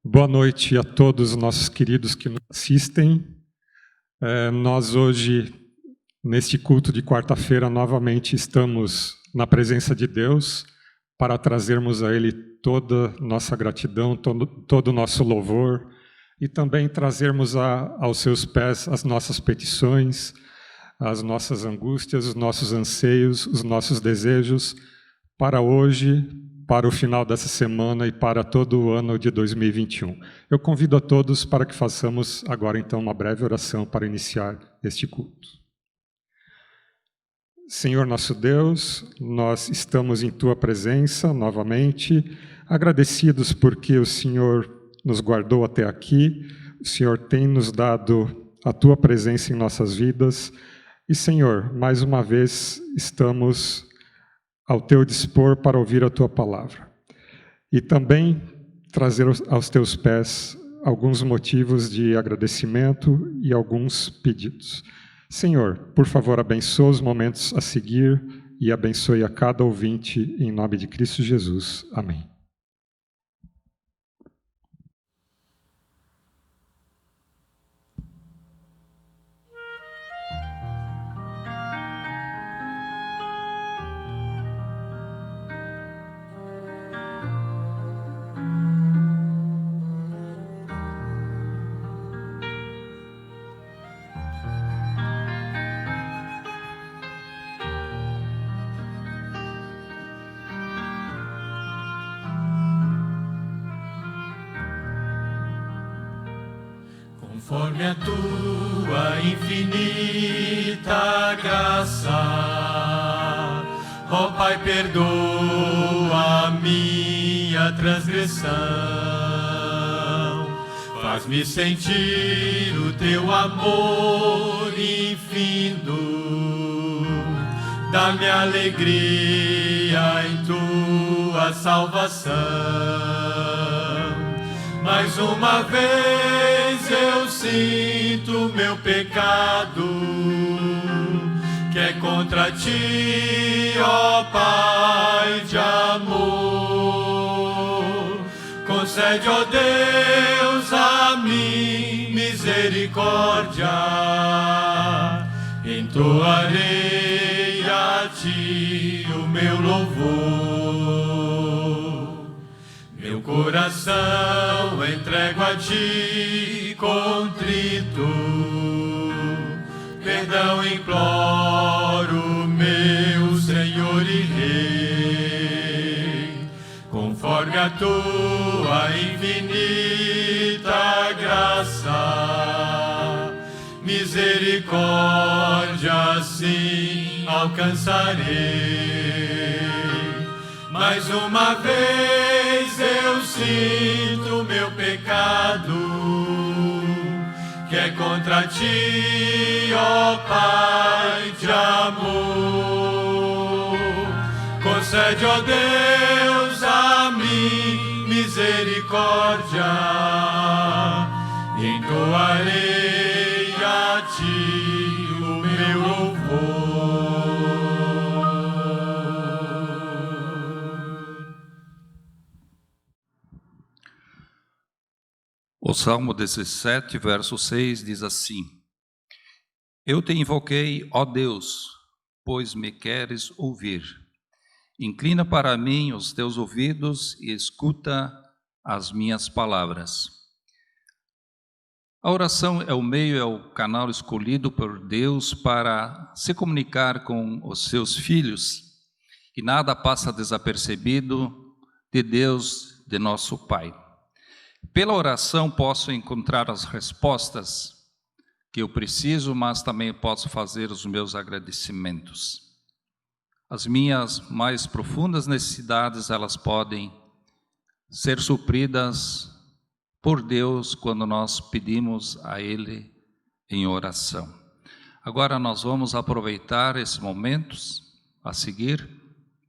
Boa noite a todos os nossos queridos que nos assistem. Nós hoje, neste culto de quarta-feira, novamente estamos na presença de Deus para trazermos a Ele toda nossa gratidão, todo o nosso louvor e também trazermos aos seus pés as nossas petições, as nossas angústias, os nossos anseios, os nossos desejos para hoje, para o final dessa semana e para todo o ano de 2021. Eu convido a todos para que façamos agora, então, uma breve oração para iniciar este culto. Senhor nosso Deus, nós estamos em Tua presença novamente, agradecidos porque o Senhor nos guardou até aqui, o Senhor tem nos dado a Tua presença em nossas vidas e, Senhor, mais uma vez estamos ao Teu dispor para ouvir a Tua palavra. E também trazer aos Teus pés alguns motivos de agradecimento e alguns pedidos. Senhor, por favor, abençoe os momentos a seguir e abençoe a cada ouvinte, em nome de Cristo Jesus. Amém. Conforme a tua infinita graça, ó Pai, perdoa a minha transgressão, faz-me sentir o teu amor infindo, dá-me alegria em tua salvação. Mais uma vez eu sinto meu pecado, que é contra ti, ó Pai de amor. Concede, ó Deus, a mim misericórdia, entoarei a ti o meu louvor. Meu coração entrego a ti contrito, perdão imploro, meu Senhor e Rei, conforme a tua infinita graça, misericórdia sim alcançarei. Mais uma vez eu sinto meu pecado, que é contra ti, ó Pai de amor. Concede, ó Deus, a mim misericórdia, entoarei a ti o meu louvor. O Salmo 17, verso 6 diz assim: Eu te invoquei, ó Deus, pois me queres ouvir. Inclina para mim os teus ouvidos e escuta as minhas palavras. A oração é o meio, é o canal escolhido por Deus para se comunicar com os seus filhos, e nada passa desapercebido de Deus, de nosso Pai. Pela oração posso encontrar as respostas que eu preciso, mas também posso fazer os meus agradecimentos. As minhas mais profundas necessidades, elas podem ser supridas por Deus quando nós pedimos a Ele em oração. Agora nós vamos aproveitar esses momentos, a seguir,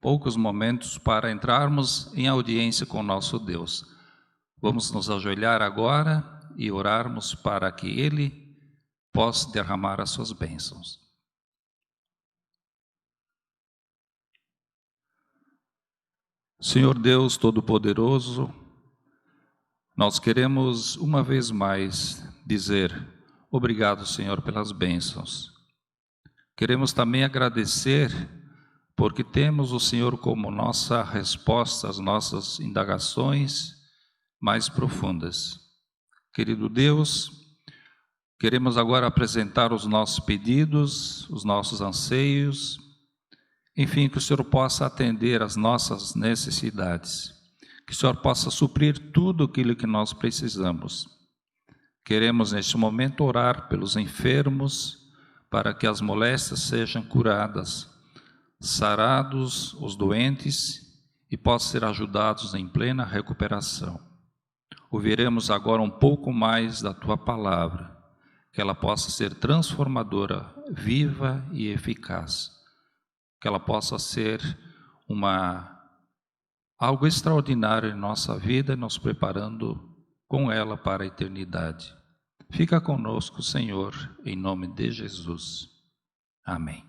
poucos momentos, para entrarmos em audiência com nosso Deus. Vamos nos ajoelhar agora e orarmos para que Ele possa derramar as suas bênçãos. Senhor Deus Todo-Poderoso, Nós queremos uma vez mais dizer obrigado, Senhor, pelas bênçãos. Queremos também agradecer porque temos o Senhor como nossa resposta às nossas indagações mais profundas. Querido Deus, queremos agora apresentar os nossos pedidos, os nossos anseios, enfim, que o Senhor possa atender às nossas necessidades, que o Senhor possa suprir tudo aquilo que nós precisamos. Queremos neste momento orar pelos enfermos, para que as moléstias sejam curadas, sarados os doentes e possam ser ajudados em plena recuperação. Ouviremos agora um pouco mais da Tua palavra, que ela possa ser transformadora, viva e eficaz, que ela possa ser algo extraordinário em nossa vida, nos preparando com ela para a eternidade. Fica conosco, Senhor, em nome de Jesus. Amém.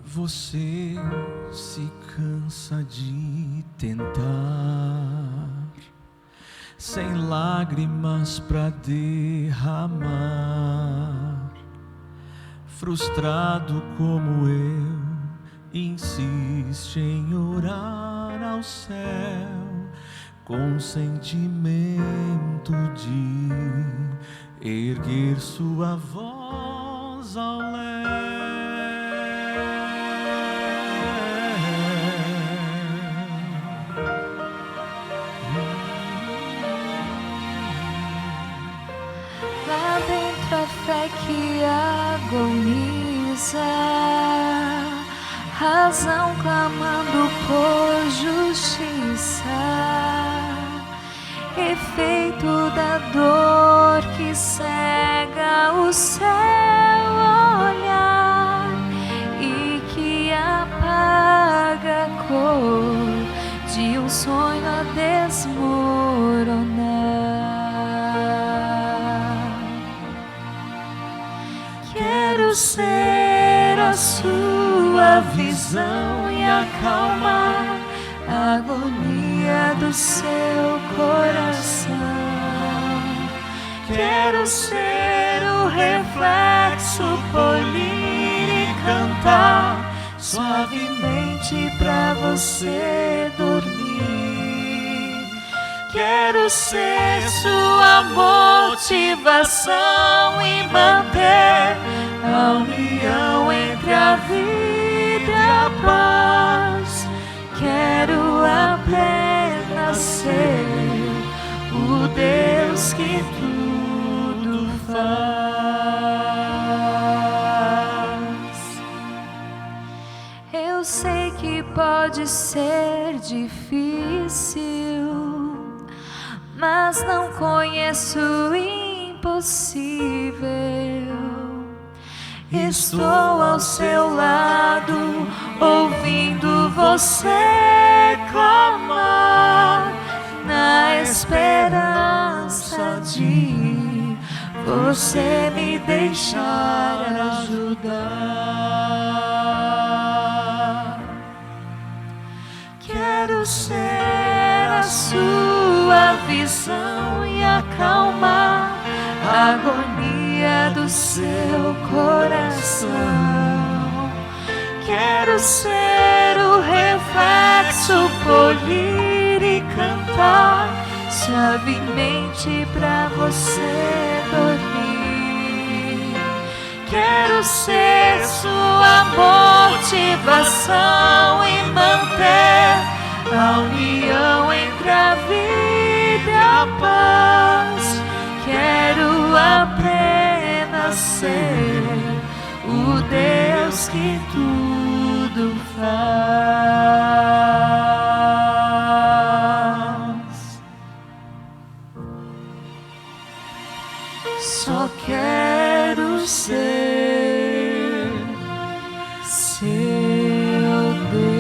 Você se cansa de tentar, sem lágrimas pra derramar. Frustrado como eu, insiste em orar ao céu, com sentimento de erguer sua voz ao léu. Lá dentro a fé que agoniza, razão clamando por justiça, efeito da dor que cega o seu olhar e que apaga a cor de um sonho a desmoronar. Quero ser a sua visão e acalmar a agonia do seu coração. Quero ser o reflexo, polir e cantar suavemente pra você dormir. Quero ser sua motivação e manter a união entre a vida e a paz. Quero apenas ser o Deus que tudo faz. Eu sei que pode ser difícil, mas não conheço o impossível. Estou ao seu lado, ouvindo você clamar, na esperança de você me deixar ajudar. Quero ser a sua visão e acalmar a agonia do seu coração. Quero ser o reflexo, polir e cantar suavemente pra você dormir. Quero ser sua motivação e manter a união entre a vida e a paz. Quero apenas ser o Deus que tudo faz. Só quero ser seu Deus.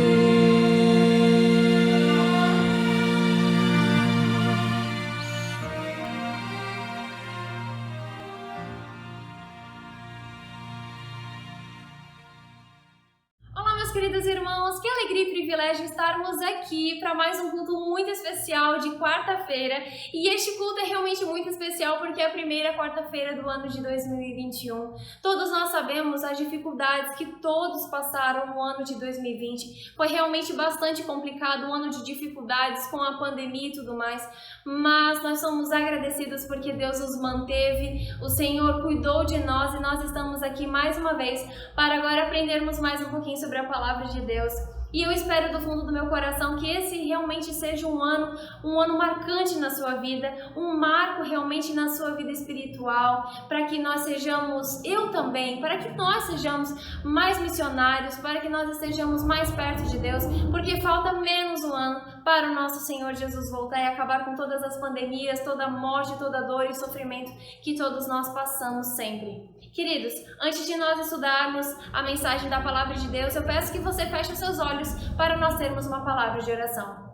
Olá, meus queridos irmãos, que alegria e privilégio estarmos aqui para mais um culto muito especial de quarta-feira. E este culto é realmente muito especial porque é a primeira quarta-feira do ano de 2021. Todos nós sabemos as dificuldades que todos passaram no ano de 2020. Foi realmente bastante complicado, um ano de dificuldades com a pandemia e tudo mais. Mas nós somos agradecidos porque Deus nos manteve, o Senhor cuidou de nós e nós estamos aqui mais uma vez para agora aprendermos mais um pouquinho sobre a palavra de Deus. E eu espero do fundo do meu coração que esse realmente seja um ano marcante na sua vida, um marco realmente na sua vida espiritual, para que nós sejamos, eu também, para que nós sejamos mais missionários, para que nós estejamos mais perto de Deus, porque falta menos um ano para o nosso Senhor Jesus voltar e acabar com todas as pandemias, toda a morte, toda a dor e sofrimento que todos nós passamos sempre. Queridos, antes de nós estudarmos a mensagem da palavra de Deus, eu peço que você feche os seus olhos para nós termos uma palavra de oração.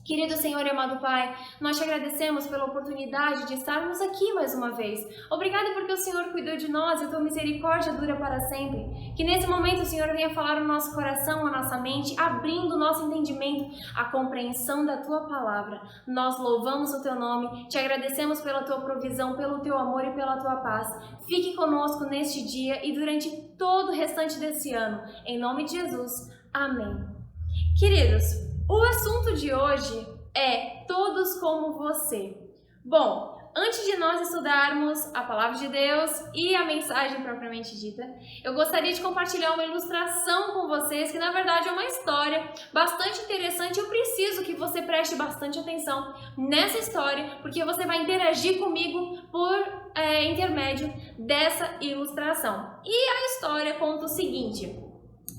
Querido Senhor e amado Pai, nós te agradecemos pela oportunidade de estarmos aqui mais uma vez. Obrigada porque o Senhor cuidou de nós e a tua misericórdia dura para sempre. Que nesse momento o Senhor venha falar no nosso coração, a nossa mente, abrindo o nosso entendimento, a compreensão da tua palavra. Nós louvamos o teu nome, te agradecemos pela tua provisão, pelo teu amor e pela tua paz. Fique conosco neste dia e durante todo o restante desse ano. Em nome de Jesus. Amém. Queridos, o assunto de hoje é todos como você. Bom, antes de nós estudarmos a palavra de Deus e a mensagem propriamente dita, eu gostaria de compartilhar uma ilustração com vocês, que na verdade é uma história bastante interessante. Eu preciso que você preste bastante atenção nessa história, porque você vai interagir comigo por intermédio dessa ilustração. E a história conta o seguinte: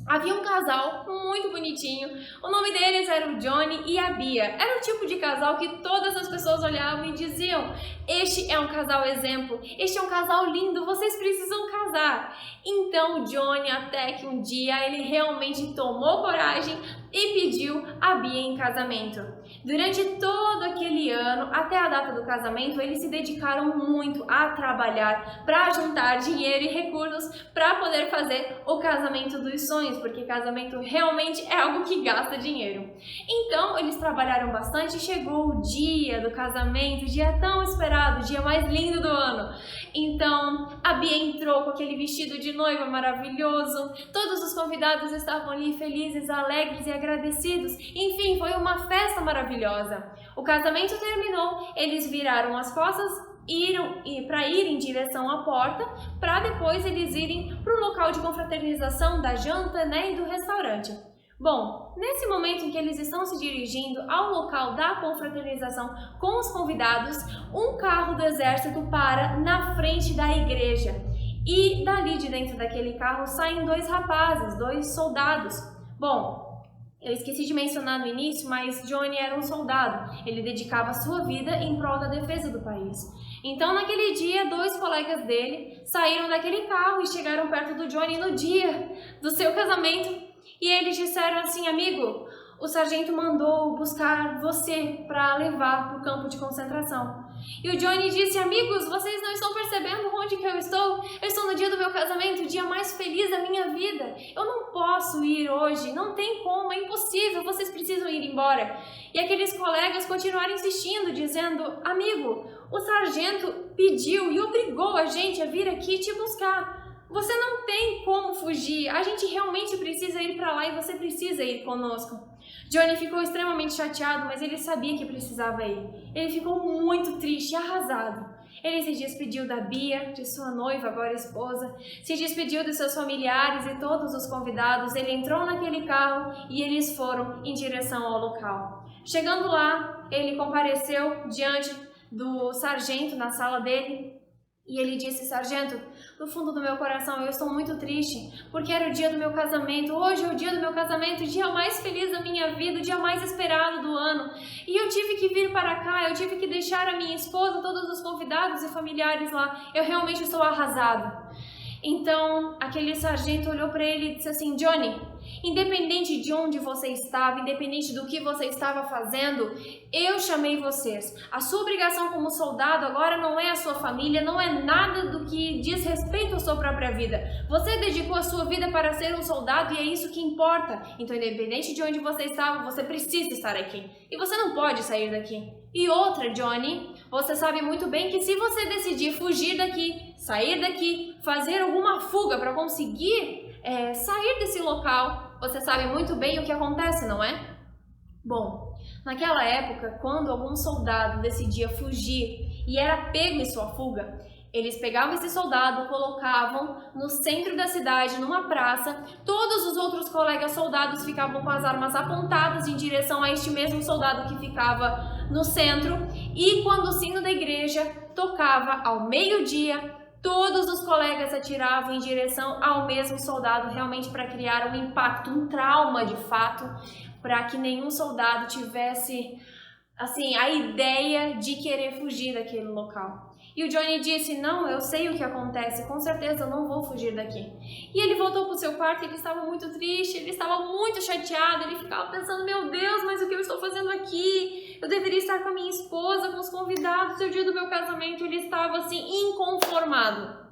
havia um casal muito bonitinho, o nome deles era o Johnny e a Bia. Era o tipo de casal que todas as pessoas olhavam e diziam: este é um casal exemplo, este é um casal lindo, vocês precisam casar. Então o Johnny, até que um dia ele realmente tomou coragem e pediu a Bia em casamento. Durante todo aquele ano, até a data do casamento, eles se dedicaram muito a trabalhar para juntar dinheiro e recursos para poder fazer o casamento dos sonhos, porque casamento realmente é algo que gasta dinheiro. Então, eles trabalharam bastante e chegou o dia do casamento, o dia tão esperado, o dia mais lindo do ano. Então, a Bia entrou com aquele vestido de noiva maravilhoso, todos os convidados estavam ali felizes, alegres e agradecidos. Enfim, foi uma festa maravilhosa. O casamento terminou, eles viraram as costas para ir em direção à porta, para depois eles irem para o local de confraternização da janta, e do restaurante. Bom, nesse momento em que eles estão se dirigindo ao local da confraternização com os convidados, um carro do exército para na frente da igreja. E dali de dentro daquele carro saem dois rapazes, dois soldados. Bom, eu esqueci de mencionar no início, mas Johnny era um soldado. Ele dedicava a sua vida em prol da defesa do país. Então, naquele dia, dois colegas dele saíram daquele carro e chegaram perto do Johnny no dia do seu casamento. E eles disseram assim: amigo, o sargento mandou buscar você para levar para o campo de concentração. E o Johnny disse: amigos, vocês não estão percebendo onde que eu estou? Eu estou no dia do meu casamento, o dia mais feliz da minha vida. Eu não posso ir hoje, não tem como, é impossível, vocês precisam ir embora. E aqueles colegas continuaram insistindo, dizendo: amigo, o sargento pediu e obrigou a gente a vir aqui te buscar. você não tem como fugir, a gente realmente precisa ir para lá e você precisa ir conosco. Johnny ficou extremamente chateado, mas ele sabia que precisava ir. Ele ficou muito triste e arrasado. Ele se despediu da Bia, de sua noiva, agora esposa, se despediu de seus familiares e todos os convidados. Ele entrou naquele carro e eles foram em direção ao local. Chegando lá, ele compareceu diante do sargento na sala dele e ele disse: sargento, no fundo do meu coração eu estou muito triste, porque era o dia do meu casamento. Hoje é o dia do meu casamento, o dia mais feliz da minha vida, o dia mais esperado do ano. E eu tive que vir para cá, eu tive que deixar a minha esposa, todos os convidados e familiares lá. Eu realmente estou arrasado. Então, aquele sargento olhou para ele e disse assim: Johnny, independente de onde você estava, independente do que você estava fazendo, eu chamei vocês. A sua obrigação como soldado agora não é a sua família, não é nada do que diz respeito à sua própria vida. Você dedicou a sua vida para ser um soldado e é isso que importa. Então, independente de onde você estava, você precisa estar aqui. E você não pode sair daqui. E outra, Johnny, você sabe muito bem que se você decidir fugir daqui, sair daqui, fazer alguma fuga para conseguir sair desse local, você sabe muito bem o que acontece, não é? Bom, naquela época, quando algum soldado decidia fugir e era pego em sua fuga, eles pegavam esse soldado, colocavam no centro da cidade, numa praça. Todos os outros colegas soldados ficavam com as armas apontadas em direção a este mesmo soldado que ficava no centro. E quando o sino da igreja tocava ao meio-dia, todos os colegas atiravam em direção ao mesmo soldado, realmente para criar um impacto, um trauma de fato, para que nenhum soldado tivesse assim a ideia de querer fugir daquele local. E o Johnny disse: não, eu sei o que acontece, com certeza eu não vou fugir daqui. E ele voltou para o seu quarto, ele estava muito triste, ele estava muito chateado, ele ficava pensando: meu Deus, mas o que eu estou fazendo aqui? Eu deveria estar com a minha esposa, com os convidados, é o dia do meu casamento. Ele estava assim, inconformado.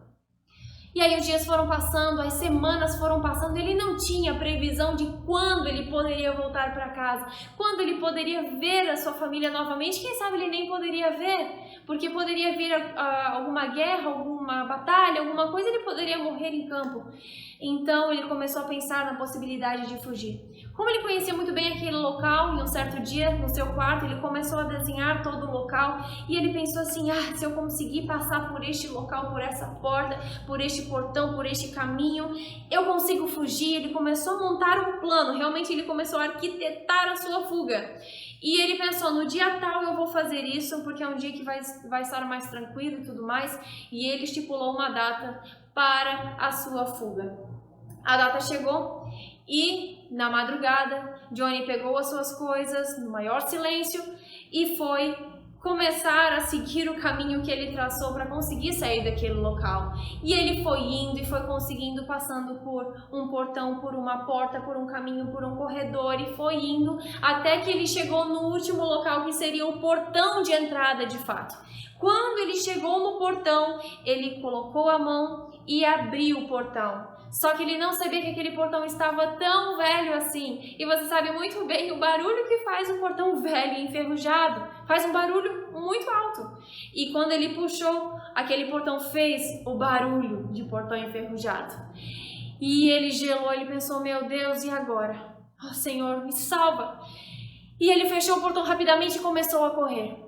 E aí os dias foram passando, as semanas foram passando, ele não tinha previsão de quando ele poderia voltar para casa, quando ele poderia ver a sua família novamente. Quem sabe ele nem poderia ver, porque poderia vir alguma guerra, alguma batalha, alguma coisa, ele poderia morrer em campo. Então ele começou a pensar na possibilidade de fugir. Como ele conhecia muito bem aquele local, em um certo dia, no seu quarto, ele começou a desenhar todo o local e ele pensou assim: se eu conseguir passar por este local, por essa porta, por este portão, por este caminho, eu consigo fugir. Ele começou a montar um plano, realmente ele começou a arquitetar a sua fuga. E ele pensou: no dia tal eu vou fazer isso, porque é um dia que vai estar mais tranquilo e tudo mais. E ele estipulou uma data para a sua fuga. A data chegou e, na madrugada, Johnny pegou as suas coisas no maior silêncio e foi começar a seguir o caminho que ele traçou para conseguir sair daquele local. E ele foi indo e foi conseguindo, passando por um portão, por uma porta, por um caminho, por um corredor, e foi indo até que ele chegou no último local, que seria o portão de entrada de fato. Quando ele chegou no portão, ele colocou a mão e abriu o portão. Só que ele não sabia que aquele portão estava tão velho assim. E você sabe muito bem o barulho que faz um portão velho e enferrujado. Faz um barulho muito alto. E quando ele puxou, aquele portão fez o barulho de portão enferrujado. E ele gelou, ele pensou: meu Deus, e agora? Oh, Senhor, me salva! E ele fechou o portão rapidamente e começou a correr.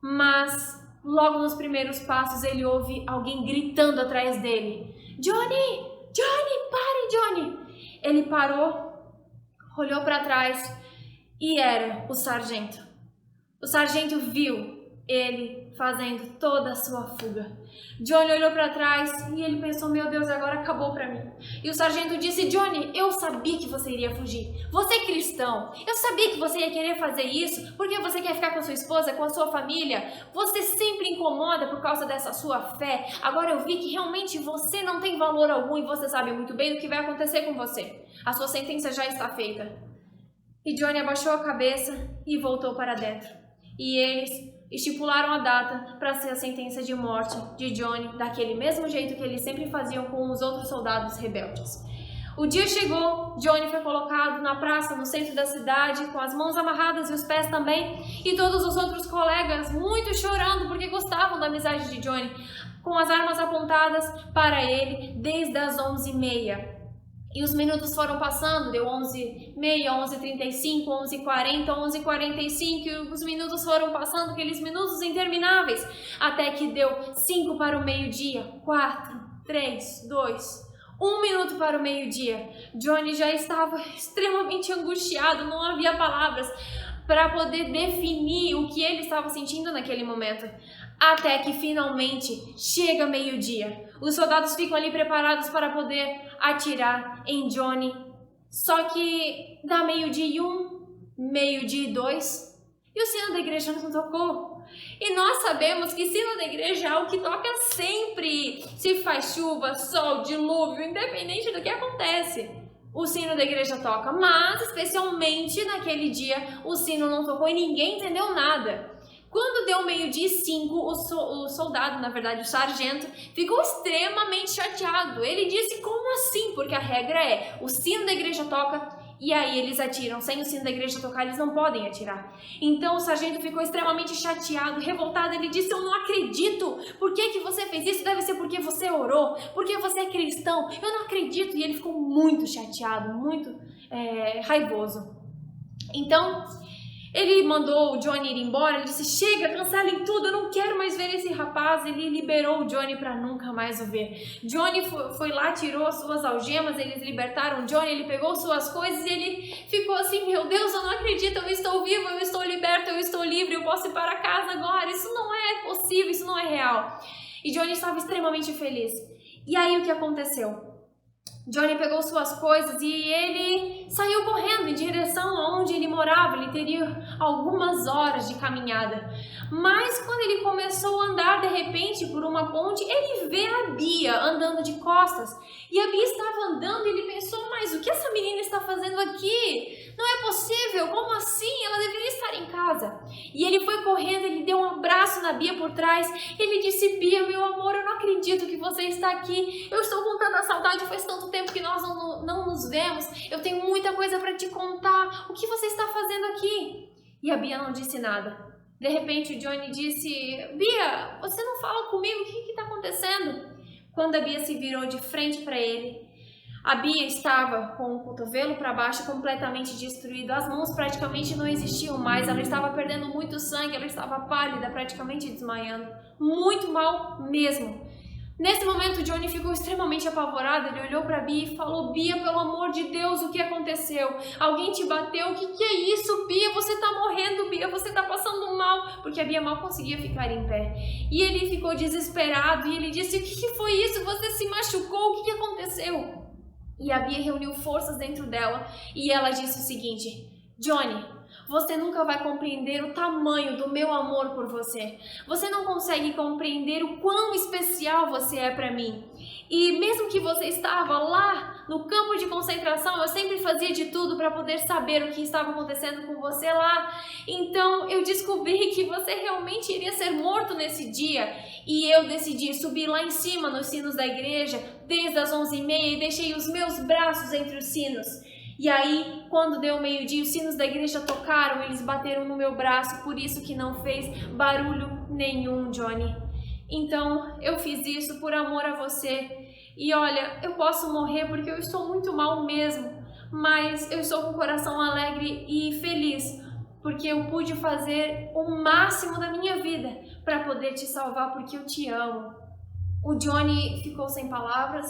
Mas logo nos primeiros passos ele ouve alguém gritando atrás dele: Johnny! Johnny, pare, Johnny! Ele parou, olhou para trás e era o sargento. O sargento viu ele fazendo toda a sua fuga. Johnny olhou para trás e ele pensou: meu Deus, agora acabou para mim. E o sargento disse: Johnny, eu sabia que você iria fugir. Você é cristão. Eu sabia que você ia querer fazer isso porque você quer ficar com a sua esposa, com a sua família. Você sempre incomoda por causa dessa sua fé. Agora eu vi que realmente você não tem valor algum e você sabe muito bem o que vai acontecer com você. A sua sentença já está feita. E Johnny abaixou a cabeça e voltou para dentro. E eles estipularam a data para ser a sentença de morte de Johnny, daquele mesmo jeito que eles sempre faziam com os outros soldados rebeldes. O dia chegou, Johnny foi colocado na praça, no centro da cidade, com as mãos amarradas e os pés também, e todos os outros colegas muito chorando porque gostavam da amizade de Johnny, com as armas apontadas para ele desde as 11h30. E os minutos foram passando, deu 11h30, 11h35, 11h40, 11h45, e os minutos foram passando, aqueles minutos intermináveis, até que deu 5 para o meio-dia, 4, 3, 2... 1 minuto para o meio-dia. Johnny já estava extremamente angustiado, não havia palavras para poder definir o que ele estava sentindo naquele momento. Até que finalmente chega meio-dia. Os soldados ficam ali preparados para poder atirar em Johnny. Só que dá meio-dia e 1, meio-dia e 2, e o sino da igreja não tocou. E nós sabemos que sino da igreja é algo que toca sempre, se faz chuva, sol, dilúvio, independente do que acontece. O sino da igreja toca, mas especialmente naquele dia o sino não tocou e ninguém entendeu nada. Quando deu meio-dia e 5, o soldado, na verdade o sargento, ficou extremamente chateado. Ele disse, como assim? Porque a regra é, o sino da igreja toca e aí eles atiram. Sem o sino da igreja tocar, eles não podem atirar. Então o sargento ficou extremamente chateado, revoltado. Ele disse, eu não acredito. Por que você fez isso? Deve ser porque você orou, porque você é cristão. Eu não acredito. E ele ficou muito chateado, muito raivoso. Então ele mandou o Johnny ir embora. Ele disse, chega, cancelem tudo, eu não quero mais ver esse rapaz. Ele liberou o Johnny para nunca mais o ver. Johnny foi lá, tirou as suas algemas, eles libertaram o Johnny, ele pegou suas coisas e ele ficou assim, meu Deus, eu não acredito, eu estou vivo, eu estou liberto, eu estou livre, eu posso ir para casa agora. Isso não é possível, isso não é real. E Johnny estava extremamente feliz. E aí o que aconteceu? Johnny pegou suas coisas e ele saiu correndo em direção aonde ele morava. Ele teria algumas horas de caminhada. Mas quando ele começou a andar de repente por uma ponte, ele vê a Bia andando de costas. E a Bia estava andando e ele pensou, mas o que essa menina está fazendo aqui? Não é possível, como assim? Ela deveria estar em casa. E ele foi correndo, ele deu um abraço na Bia por trás. Ele disse, Bia, meu amor, eu não acredito que você está aqui. Eu estou com tanta saudade, faz tanto tempo que nós não nos vemos. Eu tenho muita coisa para te contar. O que você está fazendo aqui? E a Bia não disse nada. De repente o Johnny disse, Bia, você não fala comigo? O que está acontecendo? Quando a Bia se virou de frente para ele, a Bia estava com o cotovelo para baixo, completamente destruído. As mãos praticamente não existiam mais. Ela estava perdendo muito sangue, ela estava pálida, praticamente desmaiando. Muito mal mesmo. Nesse momento, Johnny ficou extremamente apavorado. Ele olhou para Bia e falou, Bia, pelo amor de Deus, o que aconteceu? Alguém te bateu? O que é isso, Bia? Você está morrendo, Bia, você está passando mal. Porque a Bia mal conseguia ficar em pé. E ele ficou desesperado e ele disse, o que foi isso? Você se machucou? O que aconteceu? E a Bia reuniu forças dentro dela e ela disse o seguinte, Johnny, você nunca vai compreender o tamanho do meu amor por você. Você não consegue compreender o quão especial você é para mim. E mesmo que você estava lá no campo de concentração, eu sempre fazia de tudo para poder saber o que estava acontecendo com você lá. Então eu descobri que você realmente iria ser morto nesse dia. E eu decidi subir lá em cima nos sinos da igreja, desde as 11h30, e deixei os meus braços entre os sinos. E aí, quando deu meio-dia, os sinos da igreja tocaram, eles bateram no meu braço, por isso que não fez barulho nenhum, Johnny. Então, eu fiz isso por amor a você. E olha, eu posso morrer porque eu estou muito mal mesmo, mas eu estou com o coração alegre e feliz, porque eu pude fazer o máximo da minha vida para poder te salvar, porque eu te amo. O Johnny ficou sem palavras,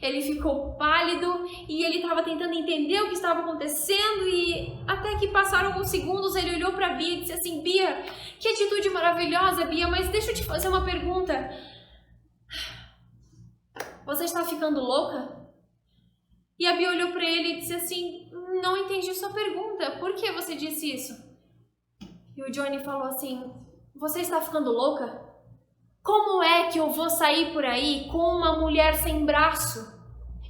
ele ficou pálido e ele estava tentando entender o que estava acontecendo, e até que passaram alguns segundos ele olhou para Bia e disse assim, Bia, que atitude maravilhosa, Bia, mas deixa eu te fazer uma pergunta. Você está ficando louca? E a Bia olhou para ele e disse assim, não entendi sua pergunta, por que você disse isso? E o Johnny falou assim, você está ficando louca? Como é que eu vou sair por aí com uma mulher sem braço?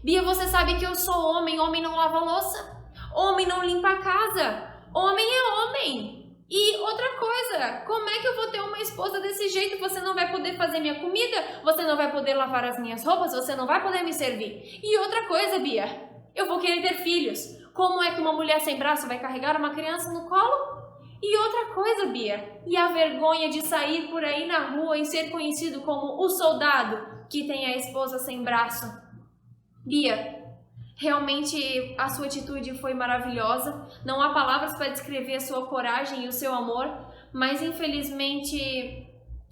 Bia, você sabe que eu sou homem, homem não lava louça, homem não limpa a casa, homem é homem. E outra coisa, como é que eu vou ter uma esposa desse jeito? Você não vai poder fazer minha comida, você não vai poder lavar as minhas roupas, você não vai poder me servir. E outra coisa, Bia, Eu vou querer ter filhos. Como é que uma mulher sem braço vai carregar uma criança no colo? E outra coisa, Bia, e a vergonha de sair por aí na rua e ser conhecido como o soldado que tem a esposa sem braço? Bia, realmente a sua atitude foi maravilhosa. Não há palavras para descrever a sua coragem e o seu amor, mas infelizmente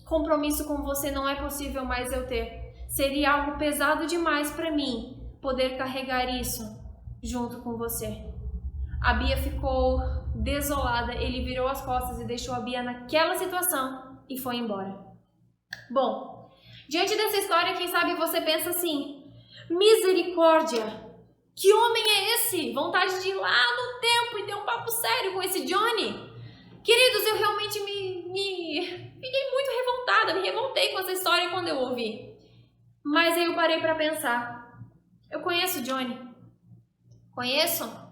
compromisso com você não é possível mais eu ter. Seria algo pesado demais para mim poder carregar isso junto com você. A Bia ficou desolada, ele virou as costas e deixou a Bia naquela situação e foi embora. Bom, diante dessa história, quem sabe você pensa assim: misericórdia, que homem é esse? Vontade de ir lá no tempo e ter um papo sério com esse Johnny? Queridos, eu realmente fiquei muito revoltada, me revoltei com essa história quando eu ouvi. Mas aí eu parei para pensar. Eu conheço o Johnny. Conheço?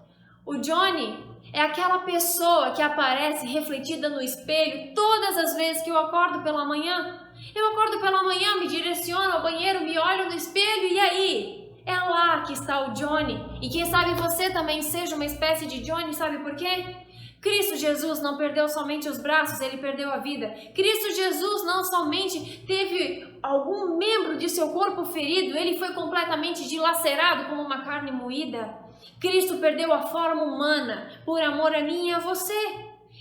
O Johnny é aquela pessoa que aparece refletida no espelho todas as vezes que eu acordo pela manhã. Eu acordo pela manhã, me direciono ao banheiro, me olho no espelho e aí? É lá que está o Johnny. E quem sabe você também seja uma espécie de Johnny, sabe por quê? Cristo Jesus não perdeu somente os braços, ele perdeu a vida. Cristo Jesus não somente teve algum membro de seu corpo ferido, ele foi completamente dilacerado como uma carne moída. Cristo perdeu a forma humana por amor a mim e a você.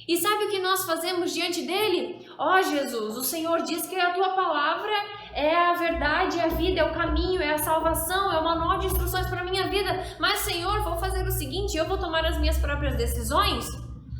E sabe o que nós fazemos diante dele? Ó Jesus, o Senhor diz que a tua palavra é a verdade, é a vida, é o caminho, é a salvação, é o manual de instruções para a minha vida. Mas Senhor, vou fazer o seguinte, eu vou tomar as minhas próprias decisões?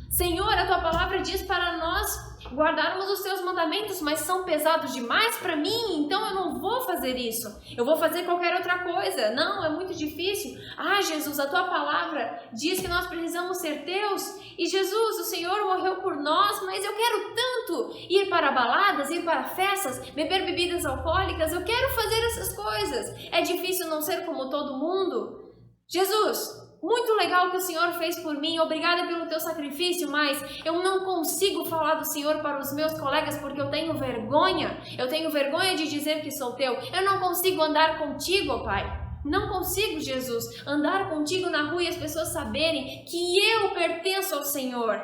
Senhor, a tua palavra diz para nós guardarmos os teus mandamentos, mas são pesados demais para mim, então eu não vou fazer isso. Eu vou fazer qualquer outra coisa. Não, é muito difícil. Ah, Jesus, a tua palavra diz que nós precisamos ser teus. E Jesus, o Senhor morreu por nós, mas eu quero tanto ir para baladas, ir para festas, beber bebidas alcoólicas. Eu quero fazer essas coisas. É difícil não ser como todo mundo. Jesus, muito legal o que o Senhor fez por mim, obrigada pelo teu sacrifício, mas eu não consigo falar do Senhor para os meus colegas porque eu tenho vergonha de dizer que sou teu. Eu não consigo andar contigo, Pai. Não consigo, Jesus, andar contigo na rua e as pessoas saberem que eu pertenço ao Senhor.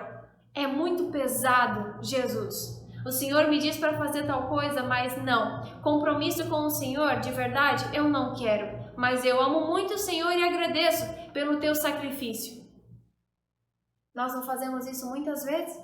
É muito pesado, Jesus. O Senhor me diz para fazer tal coisa, mas não. Compromisso com o Senhor, de verdade, eu não quero. Mas eu amo muito o Senhor e agradeço pelo teu sacrifício. Nós não fazemos isso muitas vezes?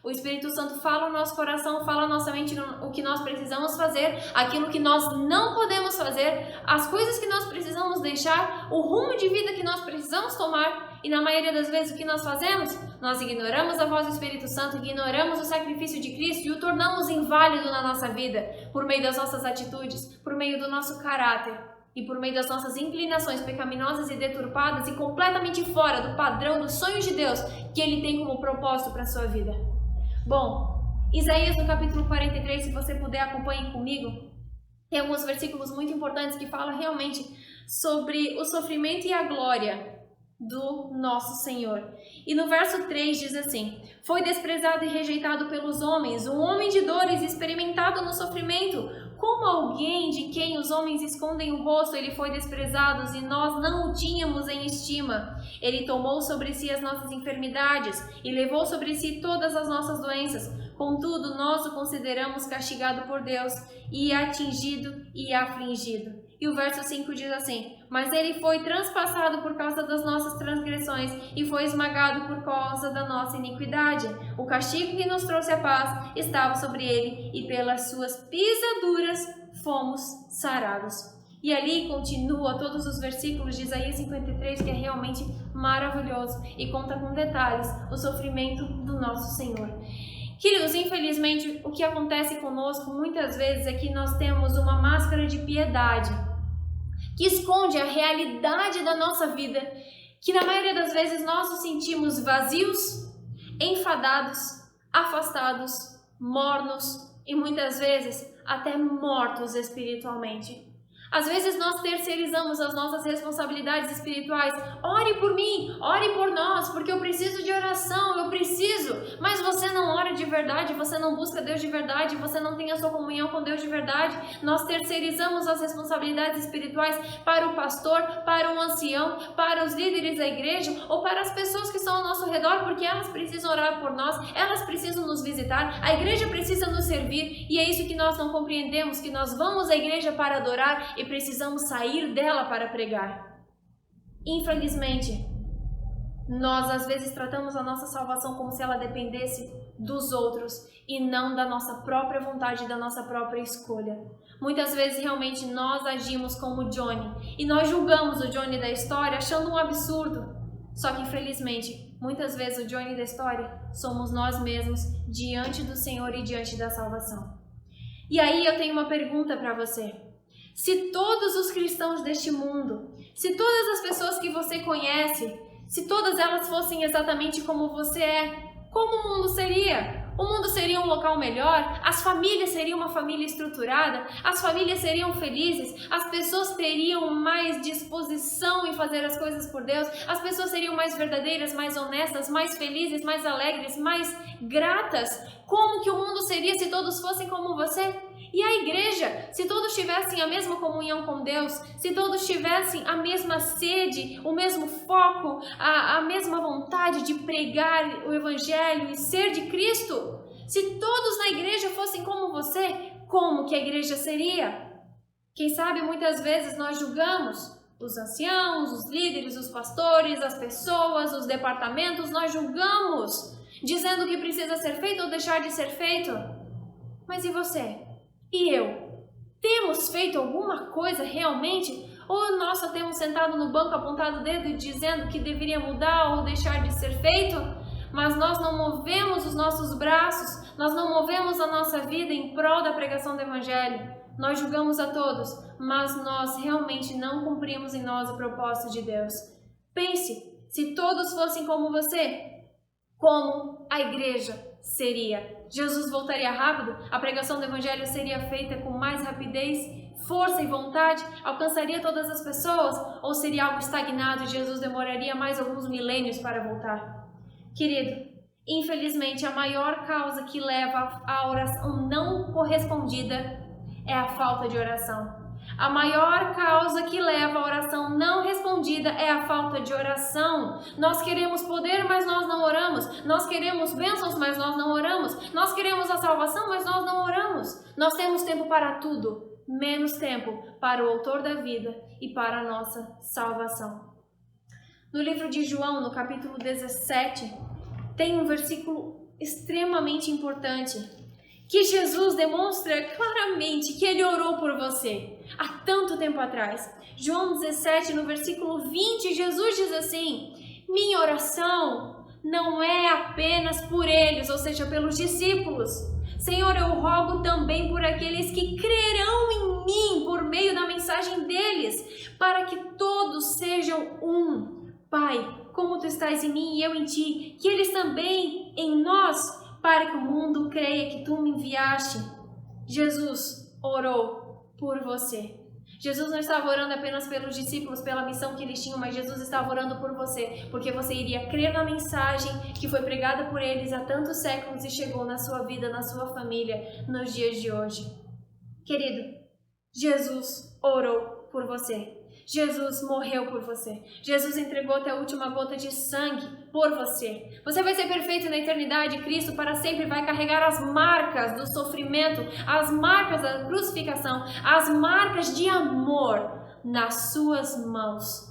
O Espírito Santo fala no nosso coração, fala na nossa mente o que nós precisamos fazer, aquilo que nós não podemos fazer, as coisas que nós precisamos deixar, o rumo de vida que nós precisamos tomar. E na maioria das vezes o que nós fazemos? Nós ignoramos a voz do Espírito Santo, ignoramos o sacrifício de Cristo e o tornamos inválido na nossa vida, por meio das nossas atitudes, por meio do nosso caráter. E por meio das nossas inclinações pecaminosas e deturpadas e completamente fora do padrão dos sonhos de Deus que Ele tem como propósito para a sua vida. Bom, Isaías no capítulo 43, se você puder acompanhe comigo, tem alguns versículos muito importantes que falam realmente sobre o sofrimento e a glória do nosso Senhor. E no verso 3 diz assim: foi desprezado e rejeitado pelos homens, um homem de dores, experimentado no sofrimento. Como alguém de quem os homens escondem o rosto, ele foi desprezado e nós não o tínhamos em estima. Ele tomou sobre si as nossas enfermidades e levou sobre si todas as nossas doenças. Contudo, nós o consideramos castigado por Deus e atingido e afligido. E o verso 5 diz assim: mas ele foi transpassado por causa das nossas transgressões e foi esmagado por causa da nossa iniquidade. O castigo que nos trouxe a paz estava sobre ele e pelas suas pisaduras fomos sarados. E ali continua todos os versículos de Isaías 53, que é realmente maravilhoso e conta com detalhes o sofrimento do nosso Senhor. Queridos, infelizmente, o que acontece conosco muitas vezes é que nós temos uma máscara de piedade que esconde a realidade da nossa vida, que na maioria das vezes nós nos sentimos vazios, enfadados, afastados, mornos e muitas vezes até mortos espiritualmente. Às vezes nós terceirizamos as nossas responsabilidades espirituais. Ore por mim, ore por nós, porque eu preciso de oração, eu preciso. Mas você não ora de verdade, você não busca Deus de verdade, você não tem a sua comunhão com Deus de verdade. Nós terceirizamos as responsabilidades espirituais para o pastor, para o ancião, para os líderes da igreja ou para as pessoas que estão ao nosso redor, porque elas precisam orar por nós, elas precisam nos visitar, a igreja precisa nos servir, e é isso que nós não compreendemos, que nós vamos à igreja para adorar e precisamos sair dela para pregar. Infelizmente, nós às vezes tratamos a nossa salvação como se ela dependesse dos outros e não da nossa própria vontade, da nossa própria escolha. Muitas vezes realmente nós agimos como o Johnny e nós julgamos o Johnny da história achando um absurdo. Só que infelizmente, muitas vezes o Johnny da história somos nós mesmos diante do Senhor e diante da salvação. E aí eu tenho uma pergunta para você. Se todos os cristãos deste mundo, se todas as pessoas que você conhece, se todas elas fossem exatamente como você é, como o mundo seria? O mundo seria um local melhor? As famílias seriam uma família estruturada? As famílias seriam felizes? As pessoas teriam mais disposição em fazer as coisas por Deus? As pessoas seriam mais verdadeiras, mais honestas, mais felizes, mais alegres, mais gratas? Como que o mundo seria se todos fossem como você? E a igreja, se todos tivessem a mesma comunhão com Deus, se todos tivessem a mesma sede, o mesmo foco, a mesma vontade de pregar o Evangelho e ser de Cristo, se todos na igreja fossem como você, como que a igreja seria? Quem sabe muitas vezes nós julgamos os anciãos, os líderes, os pastores, as pessoas, os departamentos, nós julgamos, dizendo o que precisa ser feito ou deixar de ser feito. Mas e você? E eu? Temos feito alguma coisa realmente? Ou nós só temos sentado no banco, apontado o dedo e dizendo que deveria mudar ou deixar de ser feito? Mas nós não movemos os nossos braços, nós não movemos a nossa vida em prol da pregação do Evangelho. Nós julgamos a todos, mas nós realmente não cumprimos em nós o propósito de Deus. Pense, se todos fossem como você, como a igreja seria? Jesus voltaria rápido? A pregação do Evangelho seria feita com mais rapidez, força e vontade? Alcançaria todas as pessoas? Ou seria algo estagnado e Jesus demoraria mais alguns milênios para voltar? Querido, infelizmente a maior causa que leva à oração não correspondida é a falta de oração. A maior causa que leva à oração não respondida é a falta de oração. Nós queremos poder, mas nós não oramos. Nós queremos bênçãos, mas nós não oramos. Nós queremos a salvação, mas nós não oramos. Nós temos tempo para tudo, menos tempo para o autor da vida e para a nossa salvação. No livro de João, no capítulo 17, tem um versículo extremamente importante, que Jesus demonstra claramente que Ele orou por você há tanto tempo atrás. João 17, no versículo 20, Jesus diz assim: minha oração não é apenas por eles, ou seja, pelos discípulos. Senhor, eu rogo também por aqueles que crerão em mim por meio da mensagem deles, para que todos sejam um. Pai, como Tu estás em mim e eu em Ti, que eles também em nós, para que o mundo creia que Tu me enviaste. Jesus orou por você. Jesus não estava orando apenas pelos discípulos, pela missão que eles tinham, mas Jesus estava orando por você, porque você iria crer na mensagem que foi pregada por eles há tantos séculos e chegou na sua vida, na sua família, nos dias de hoje. Querido, Jesus orou por você. Jesus morreu por você. Jesus entregou até a última gota de sangue por você. Você vai ser perfeito na eternidade. Cristo para sempre vai carregar as marcas do sofrimento, as marcas da crucificação, as marcas de amor nas suas mãos.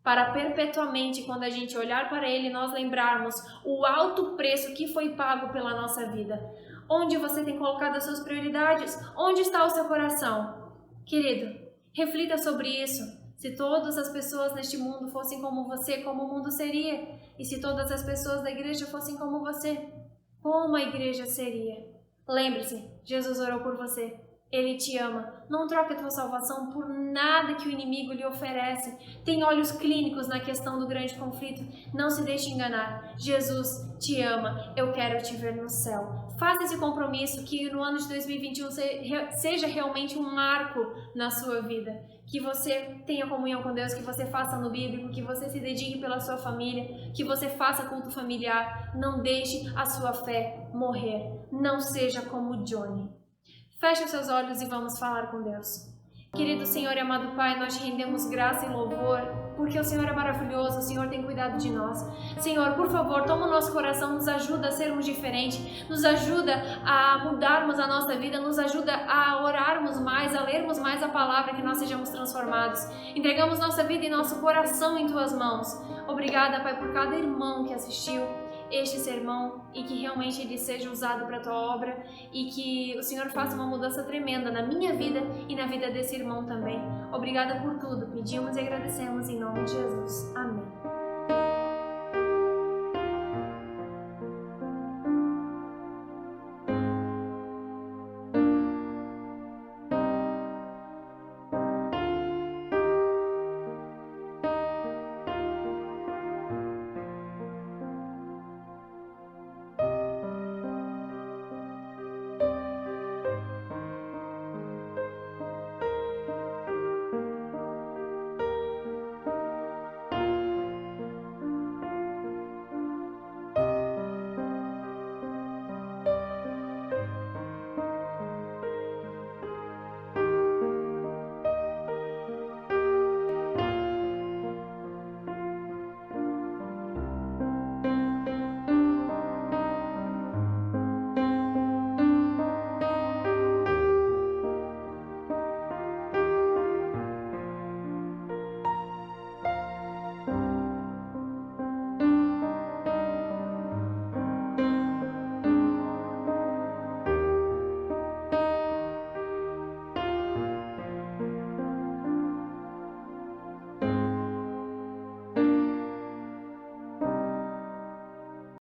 Para perpetuamente, quando a gente olhar para Ele, nós lembrarmos o alto preço que foi pago pela nossa vida. Onde você tem colocado as suas prioridades? Onde está o seu coração? Querido, reflita sobre isso. Se todas as pessoas neste mundo fossem como você, como o mundo seria? E se todas as pessoas da igreja fossem como você, como a igreja seria? Lembre-se, Jesus orou por você. Ele te ama. Não troque a tua salvação por nada que o inimigo lhe oferece. Tem olhos clínicos na questão do grande conflito. Não se deixe enganar. Jesus te ama. Eu quero te ver no céu. Faça esse compromisso que no ano de 2021 seja realmente um marco na sua vida. Que você tenha comunhão com Deus, que você faça no bíblico, que você se dedique pela sua família, que você faça culto familiar. Não deixe a sua fé morrer. Não seja como Johnny. Feche os seus olhos e vamos falar com Deus. Querido Senhor e amado Pai, nós te rendemos graça e louvor, porque o Senhor é maravilhoso, o Senhor tem cuidado de nós. Senhor, por favor, toma o nosso coração, nos ajuda a sermos diferentes, nos ajuda a mudarmos a nossa vida, nos ajuda a orarmos mais, a lermos mais a palavra, que nós sejamos transformados. Entregamos nossa vida e nosso coração em Tuas mãos. Obrigada, Pai, por cada irmão que assistiu este sermão e que realmente ele seja usado para a Tua obra e que o Senhor faça uma mudança tremenda na minha vida e na vida desse irmão também. Obrigada por tudo, pedimos e agradecemos em nome de Jesus. Amém.